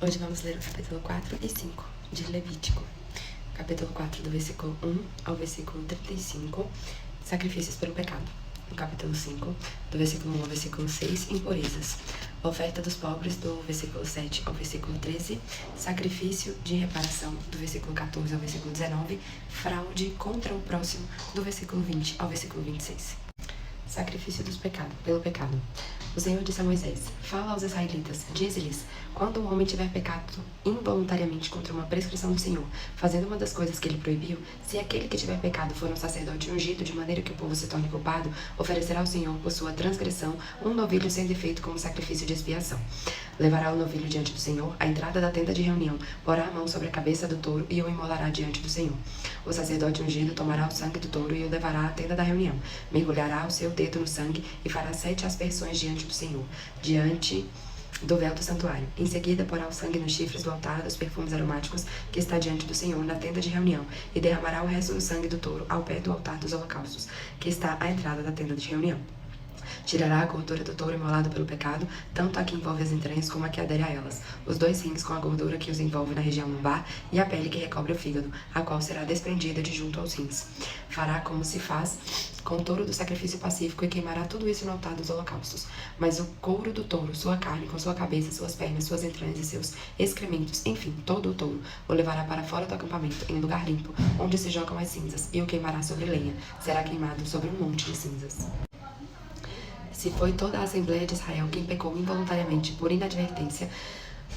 Hoje vamos ler o capítulo 4 e 5 de Levítico. Capítulo 4, do versículo 1 ao versículo 35, sacrifícios pelo pecado. No capítulo 5, do versículo 1 ao versículo 6, impurezas. Oferta dos pobres, do versículo 7 ao versículo 13, sacrifício de reparação, do versículo 14 ao versículo 19, fraude contra o próximo, do versículo 20 ao versículo 26. Sacrifício pelo pecado. O Senhor disse a Moisés: Fala aos israelitas, dize-lhes, quando um homem tiver pecado involuntariamente contra uma prescrição do Senhor, fazendo uma das coisas que ele proibiu, se aquele que tiver pecado for um sacerdote ungido de maneira que o povo se torne culpado, oferecerá ao Senhor por sua transgressão um novilho sem defeito como sacrifício de expiação. Levará o novilho diante do Senhor à entrada da tenda de reunião, porá a mão sobre a cabeça do touro e o imolará diante do Senhor. O sacerdote ungido tomará o sangue do touro e o levará à tenda da reunião, mergulhará o seu dedo no sangue e fará 7 aspersões diante do Senhor, diante do véu do santuário. Em seguida, porá o sangue nos chifres do altar dos perfumes aromáticos que está diante do Senhor na tenda de reunião, e derramará o resto do sangue do touro ao pé do altar dos holocaustos, que está à entrada da tenda de reunião. Tirará a gordura do touro imolado pelo pecado, tanto a que envolve as entranhas como a que adere a elas, os 2 rins com a gordura que os envolve na região lombar e a pele que recobre o fígado, a qual será desprendida de junto aos rins. Fará como se faz com o touro do sacrifício pacífico e queimará tudo isso no altar dos holocaustos. Mas o couro do touro, sua carne, com sua cabeça, suas pernas, suas entranhas e seus excrementos, enfim, todo o touro, o levará para fora do acampamento, em lugar limpo, onde se jogam as cinzas, e o queimará sobre lenha. Será queimado sobre um monte de cinzas. Se foi toda a Assembleia de Israel quem pecou involuntariamente por inadvertência,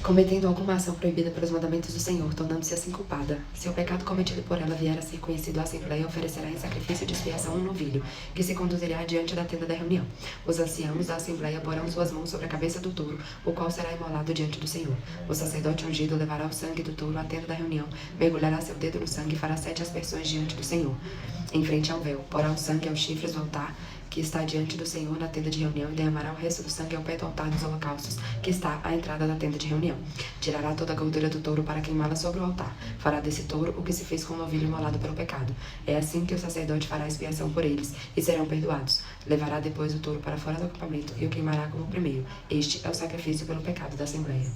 cometendo alguma ação proibida pelos mandamentos do Senhor, tornando-se assim culpada, se o pecado cometido por ela vier a ser conhecido à Assembleia, oferecerá em sacrifício de expiação um novilho, que se conduzirá diante da tenda da reunião. Os anciãos da Assembleia porão suas mãos sobre a cabeça do touro, o qual será imolado diante do Senhor. O sacerdote ungido levará o sangue do touro à tenda da reunião, mergulhará seu dedo no sangue e fará 7 aspersões diante do Senhor, em frente ao véu. Porá o sangue aos chifres do altar que está diante do Senhor na tenda de reunião, e derramará o resto do sangue ao pé do altar dos holocaustos, que está à entrada da tenda de reunião. Tirará toda a gordura do touro para queimá-la sobre o altar. Fará desse touro o que se fez com o novilho imolado pelo pecado. É assim que o sacerdote fará expiação por eles, e serão perdoados. Levará depois o touro para fora do acampamento, e o queimará como o primeiro. Este é o sacrifício pelo pecado da Assembleia.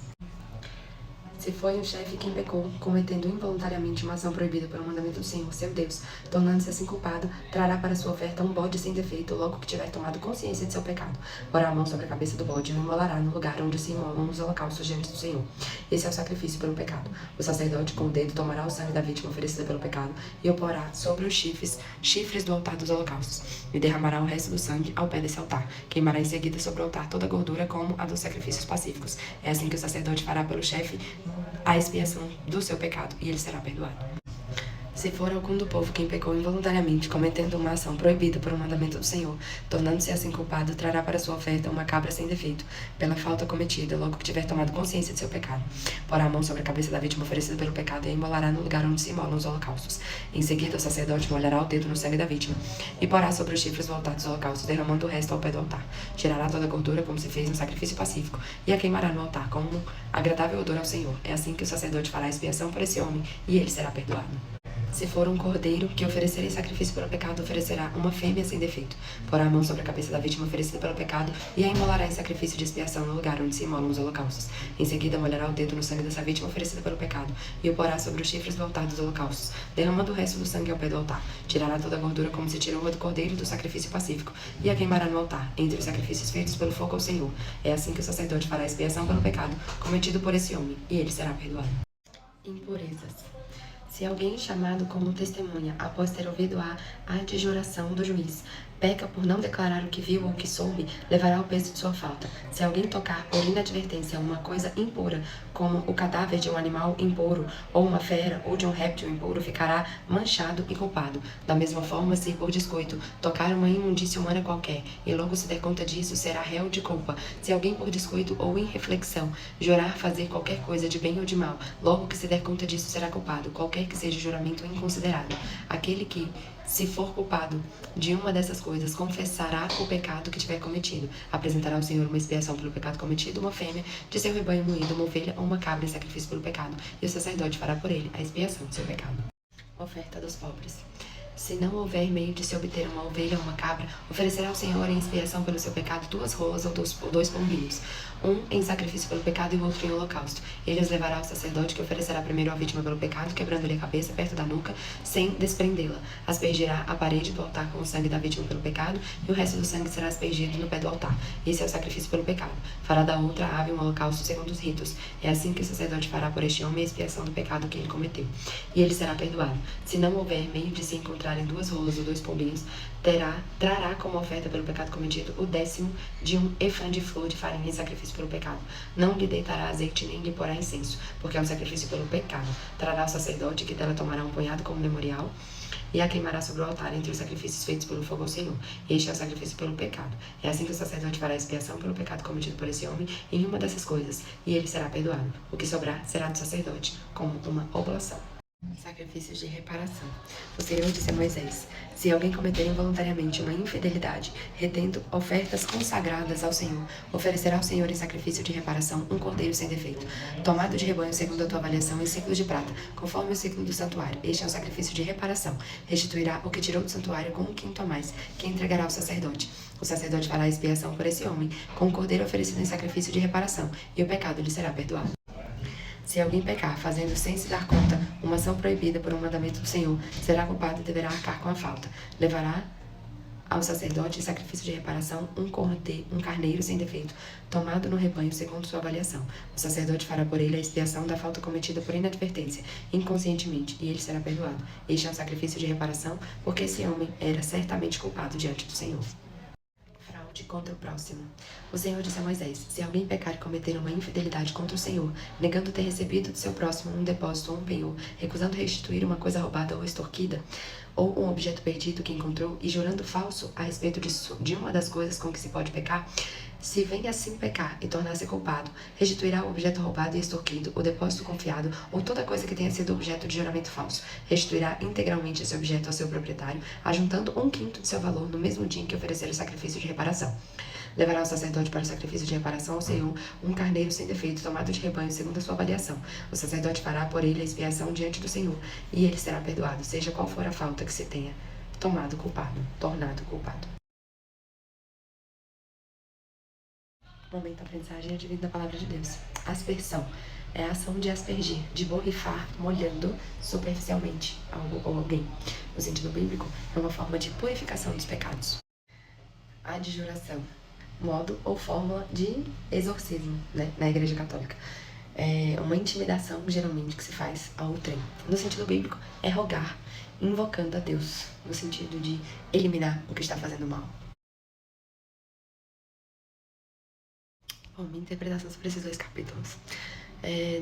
Se foi um chefe quem pecou, cometendo involuntariamente uma ação proibida pelo mandamento do Senhor, seu Deus, tornando-se assim culpado, trará para sua oferta um bode sem defeito, logo que tiver tomado consciência de seu pecado. Porá a mão sobre a cabeça do bode e o imolará no lugar onde se imolam os holocaustos diante do Senhor. Esse é o sacrifício pelo pecado. O sacerdote com o dedo tomará o sangue da vítima oferecida pelo pecado e o porá sobre os chifres do altar dos holocaustos, e derramará o resto do sangue ao pé desse altar. Queimará em seguida sobre o altar toda a gordura como a dos sacrifícios pacíficos. É assim que o sacerdote fará pelo chefe a expiação do seu pecado, e ele será perdoado. Se for algum do povo quem pecou involuntariamente, cometendo uma ação proibida por um mandamento do Senhor, tornando-se assim culpado, trará para sua oferta uma cabra sem defeito, pela falta cometida, logo que tiver tomado consciência de seu pecado. Porá a mão sobre a cabeça da vítima oferecida pelo pecado e a imolará no lugar onde se imolam os holocaustos. Em seguida, o sacerdote molhará o dedo no sangue da vítima e porá sobre os chifres do altar dos holocaustos, derramando o resto ao pé do altar. Tirará toda a gordura, como se fez no sacrifício pacífico, e a queimará no altar como um agradável odor ao Senhor. É assim que o sacerdote fará expiação por esse homem, e ele será perdoado. Se for um cordeiro que oferecer em sacrifício pelo pecado, oferecerá uma fêmea sem defeito. Porá a mão sobre a cabeça da vítima oferecida pelo pecado e a imolará em sacrifício de expiação no lugar onde se imolam os holocaustos. Em seguida, molhará o dedo no sangue dessa vítima oferecida pelo pecado e o porá sobre os chifres do altar dos holocaustos, derramando o resto do sangue ao pé do altar. Tirará toda a gordura como se tirou a do cordeiro do sacrifício pacífico e a queimará no altar, entre os sacrifícios feitos pelo fogo ao Senhor. É assim que o sacerdote fará expiação pelo pecado cometido por esse homem, e ele será perdoado. Impurezas. Se alguém chamado como testemunha, após ter ouvido a adjuração do juiz, peca por não declarar o que viu ou o que soube, levará o peso de sua falta. Se alguém tocar por inadvertência uma coisa impura, como o cadáver de um animal impuro, ou uma fera, ou de um réptil impuro, ficará manchado e culpado. Da mesma forma, se por descuido tocar uma imundícia humana qualquer, e logo se der conta disso, será réu de culpa. Se alguém por descuido ou irreflexão jurar fazer qualquer coisa de bem ou de mal, logo que se der conta disso, será culpado, qualquer que seja o juramento inconsiderado. Aquele que, se for culpado de uma dessas coisas, confessará o pecado que tiver cometido. Apresentará ao Senhor uma expiação pelo pecado cometido, uma fêmea de seu rebanho moído, uma ovelha ou uma cabra em sacrifício pelo pecado, e o sacerdote fará por ele a expiação do seu pecado. Oferta dos pobres. Se não houver meio de se obter uma ovelha ou uma cabra, oferecerá ao Senhor em expiação pelo seu pecado 2 rolas ou 2 pombinhos. um em sacrifício pelo pecado e o outro em holocausto. Ele os levará ao sacerdote, que oferecerá primeiro a vítima pelo pecado, quebrando-lhe a cabeça perto da nuca, sem desprendê-la. Aspergirá a parede do altar com o sangue da vítima pelo pecado, e o resto do sangue será aspergido no pé do altar. Esse é o sacrifício pelo pecado. Fará da outra ave um holocausto segundo os ritos. É assim que o sacerdote fará por este homem a expiação do pecado que ele cometeu. E ele será perdoado. Se não houver meio de se encontrarem 2 rolas ou 2 pombinhos, trará como oferta pelo pecado cometido o 10º de um efã de flor de farinha em sacrifício pelo pecado. Não lhe deitará azeite nem lhe porá incenso, porque é um sacrifício pelo pecado. Trará o sacerdote, que dela tomará um punhado como memorial, e a queimará sobre o altar entre os sacrifícios feitos pelo fogo ao Senhor. Este é o sacrifício pelo pecado. É assim que o sacerdote fará expiação pelo pecado cometido por esse homem em uma dessas coisas, e ele será perdoado. O que sobrar será do sacerdote, como uma oblação. Sacrifícios de reparação. O Senhor disse a Moisés: se alguém cometer involuntariamente uma infidelidade, retendo ofertas consagradas ao Senhor, oferecerá ao Senhor em sacrifício de reparação um cordeiro sem defeito, tomado de rebanho segundo a tua avaliação em ciclos de prata, conforme o ciclo do santuário. Este é um sacrifício de reparação. Restituirá o que tirou do santuário com 1/5 a mais, que entregará ao sacerdote. O sacerdote fará expiação por esse homem, com o cordeiro oferecido em sacrifício de reparação, e o pecado lhe será perdoado. Se alguém pecar, fazendo sem se dar conta uma ação proibida por um mandamento do Senhor, será culpado e deverá arcar com a falta. Levará ao sacerdote em sacrifício de reparação um carneiro sem defeito, tomado no rebanho segundo sua avaliação. O sacerdote fará por ele a expiação da falta cometida por inadvertência, inconscientemente, e ele será perdoado. Este é um sacrifício de reparação, porque esse homem era certamente culpado diante do Senhor. Contra o próximo. O Senhor disse a Moisés: se alguém pecar e cometer uma infidelidade contra o Senhor, negando ter recebido do seu próximo um depósito ou um penhor, recusando restituir uma coisa roubada ou extorquida, ou um objeto perdido que encontrou, e jurando falso a respeito de uma das coisas com que se pode pecar, se vem assim pecar e tornar-se culpado, restituirá o objeto roubado e extorquido, o depósito confiado, ou toda coisa que tenha sido objeto de juramento falso. Restituirá integralmente esse objeto ao seu proprietário, ajuntando 1/5 de seu valor no mesmo dia em que oferecer o sacrifício de reparação. Levará o sacerdote para o sacrifício de reparação ao Senhor um carneiro sem defeito, tomado de rebanho, segundo a sua avaliação. O sacerdote fará por ele a expiação diante do Senhor, e ele será perdoado, seja qual for a falta que se tenha tornado culpado. Momento aprendizagem advindo da palavra de Deus. Aspersão é a ação de aspergir, de borrifar, molhando superficialmente algo ou alguém. No sentido bíblico, é uma forma de purificação dos pecados. Adjuração, modo ou fórmula de exorcismo, né, na Igreja Católica. É uma intimidação, geralmente, que se faz ao outrem. No sentido bíblico, é rogar, invocando a Deus, no sentido de eliminar o que está fazendo mal. Bom, minha interpretação sobre esses 2 capítulos.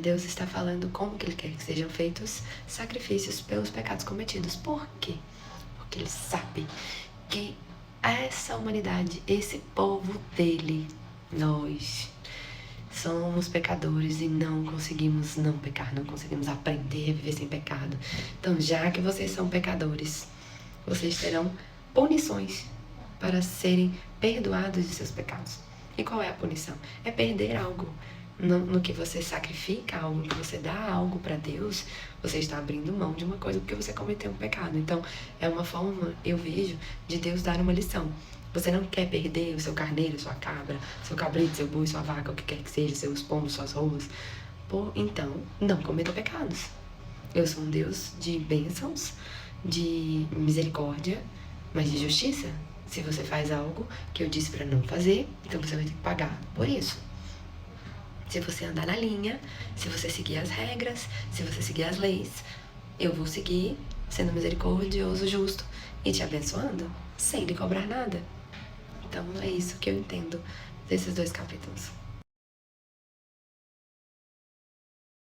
Deus está falando como que Ele quer que sejam feitos sacrifícios pelos pecados cometidos. Por quê? Porque Ele sabe que essa humanidade, esse povo dele, nós somos pecadores e não conseguimos não pecar, não conseguimos aprender a viver sem pecado. Então, já que vocês são pecadores, vocês terão punições para serem perdoados de seus pecados. E qual é a punição? É perder algo. No que você sacrifica algo, no que você dá algo para Deus, você está abrindo mão de uma coisa porque você cometeu um pecado. Então, é uma forma, eu vejo, de Deus dar uma lição. Você não quer perder o seu carneiro, sua cabra, seu cabrito, seu boi, sua vaca, o que quer que seja, seus pombos, suas rolas. Então, não cometa pecados. Eu sou um Deus de bênçãos, de misericórdia, mas de justiça. Se você faz algo que eu disse para não fazer, então você vai ter que pagar por isso. Se você andar na linha, se você seguir as regras, se você seguir as leis, eu vou seguir sendo misericordioso, justo e te abençoando sem lhe cobrar nada. Então é isso que eu entendo desses 2 capítulos.